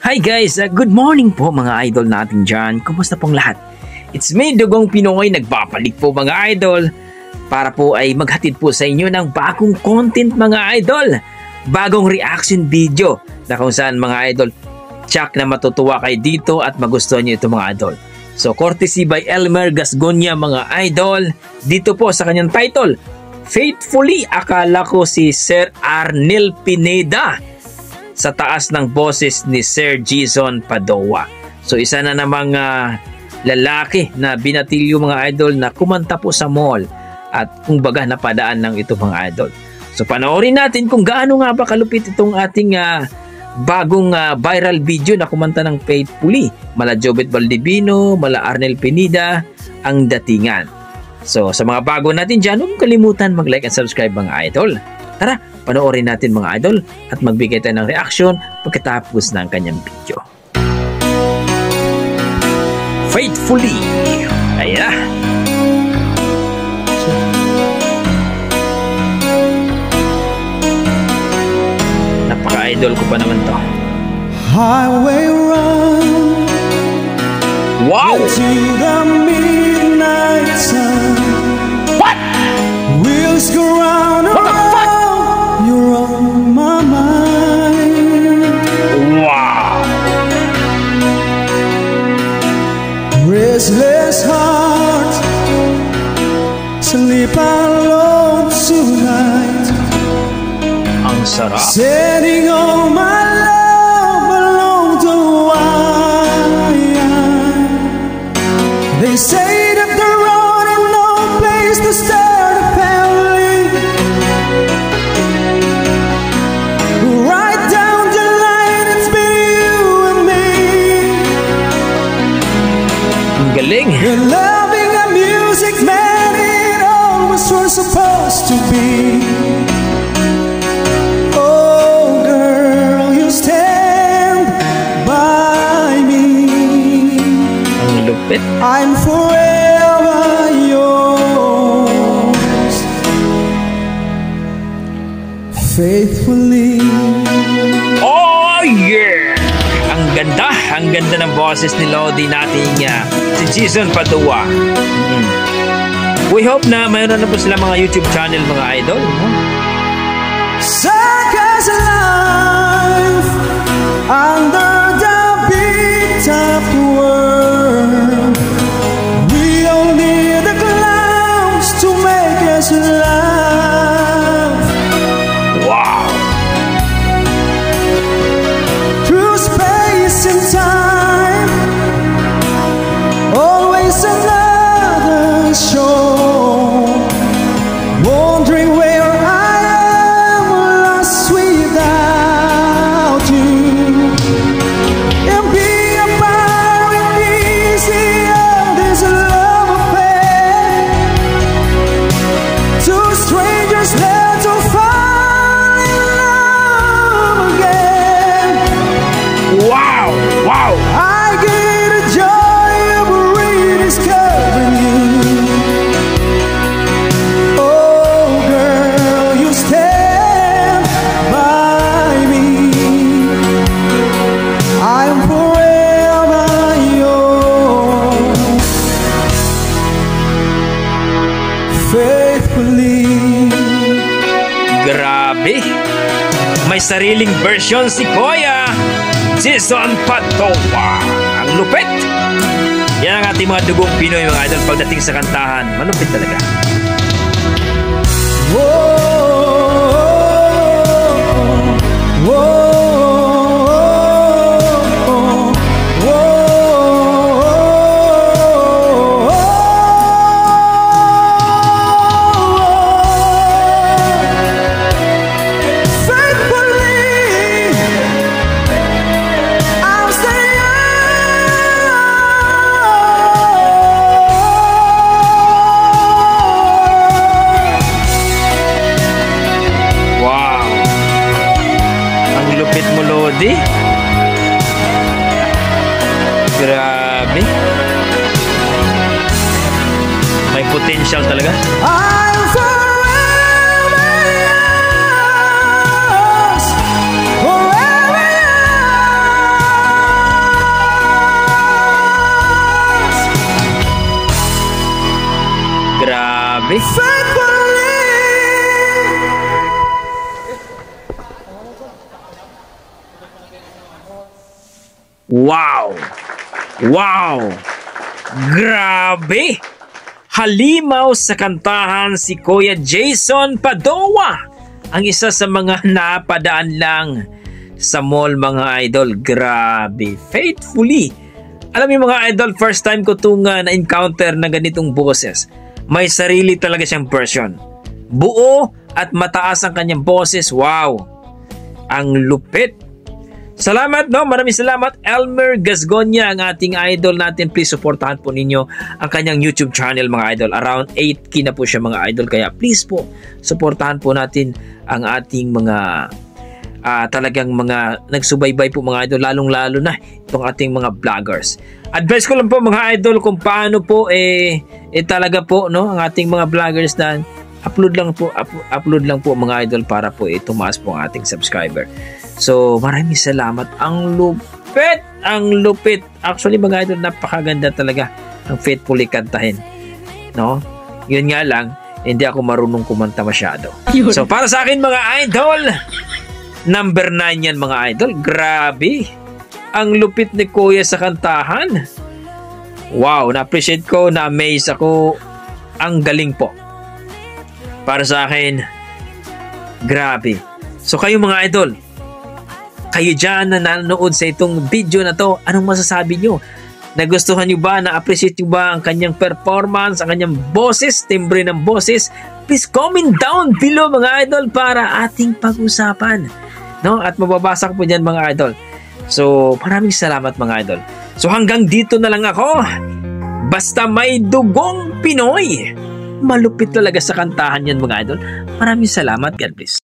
Hi guys! Good morning po mga idol natin dyan. Kumusta pong lahat? It's me, Dugong Pinoy, nagbabalik po mga idol para po ay maghatid po sa inyo ng bagong content mga idol. Bagong reaction video na kung saan mga idol, tsak na matutuwa kayo dito at magustuhan nyo ito mga idol. So courtesy by Elmer Gasgonia mga idol, dito po sa kanyang title, Faithfully, akala ko si Sir Arnel Pineda sa taas ng boses ni Sir Jason Padua. So isa na namang lalaki na binatilyo mga idol na kumanta po sa mall at kung baga napadaan ng ito mga idol. So panoorin natin kung gaano nga ba kalupit itong ating bagong viral video na kumanta ng Faithfully. Mala Jobet Baldivino, mala Arnel Pineda ang datingan. So sa mga bago natin dyan, huwag kalimutan mag-like and subscribe mga idol. Tara, panoorin natin mga idol at magbigay tayo ng reaction pagkatapos ng kanyang video. Faithfully. Ayan na. Napaka-idol ko pa naman to. Highway run. Wow! To the midnight sun. What? Wheels go round and round. You're on my mind. Wow! Restless heart, sleep alone tonight. Ang sarap. Setting all my love along the wire. They say that the road is no place to start a family. Right down the line, it's been you and me. Ang galing. You're loving a music man, it always was supposed to be. Oh girl, you stand by me. Ang lupit. I'm forever yours, faithfully. Oh yeah! Ang ganda ng boses ni Lodi nating si Jason Padua. We hope na mayroon na po sila mga YouTube channel mga idol. Circus life under the big top world. We all need the clowns to make us laugh. Wow! Through space and time, always another show. Wondering where I am lost without you. And be about it easier, this love affair. Two strangers there to fall in love again. Wow! Wow! I get a joy of rediscovering you. Oh girl, you stand by me. I'm forever yours, faithfully. Grabe! May sariling version si Kuya Jason Padua. Ang lupit! Yan ang ating mga dugong Pinoy mga idol pagdating sa kantahan. Malupit talaga. Lodi. Grabe. May potential talaga. I'm forever yours, forever yours. Grabe. Wow! Wow! Grabe! Halimaw sa kantahan si Kuya Jason Padoa, ang isa sa mga napadaan lang sa mall, mga idol. Grabe! Faithfully! Alam mo mga idol, first time ko itong na-encounter na ganitong boses. May sarili talaga siyang version. Buo at mataas ang kanyang boses. Wow! Ang lupit! Salamat, no? Maraming salamat, Elmer Gasgonia, ang ating idol natin. Please supportahan po ninyo ang kanyang YouTube channel, mga idol. Around 8K na po siya, mga idol. Kaya please po, supportahan po natin ang ating mga talagang mga nagsubaybay po, mga idol. Lalong-lalo na itong ating mga vloggers. Advice ko lang po, mga idol, kung paano po talaga po, no, ang ating mga vloggers na upload lang po mga idol, para po tumaas po ang ating subscriber. So, maraming salamat. Ang lupit! Ang lupit! Actually, mga idol, napakaganda talaga ang faithfully kantahin. No? Yun nga lang, hindi ako marunong kumanta masyado. So, para sa akin, mga idol, number 9 yan, mga idol. Grabe! Ang lupit ni Kuya sa kantahan. Wow! Na-appreciate ko, na-amaze ako. Ang galing po. Para sa akin, grabe. So, kayo mga idol, kayo dyan na nanonood sa itong video na to, anong masasabi nyo? Nagustuhan nyo ba? Na-appreciate nyo ba ang kanyang performance, ang kanyang boses, timbre ng boses? Please comment down below, mga idol, para ating pag-usapan. No? At mababasa ko po dyan, mga idol. So, maraming salamat, mga idol. So, hanggang dito na lang ako. Basta may dugong Pinoy. Malupit talaga sa kantahan yan, mga idol. Maraming salamat. God bless.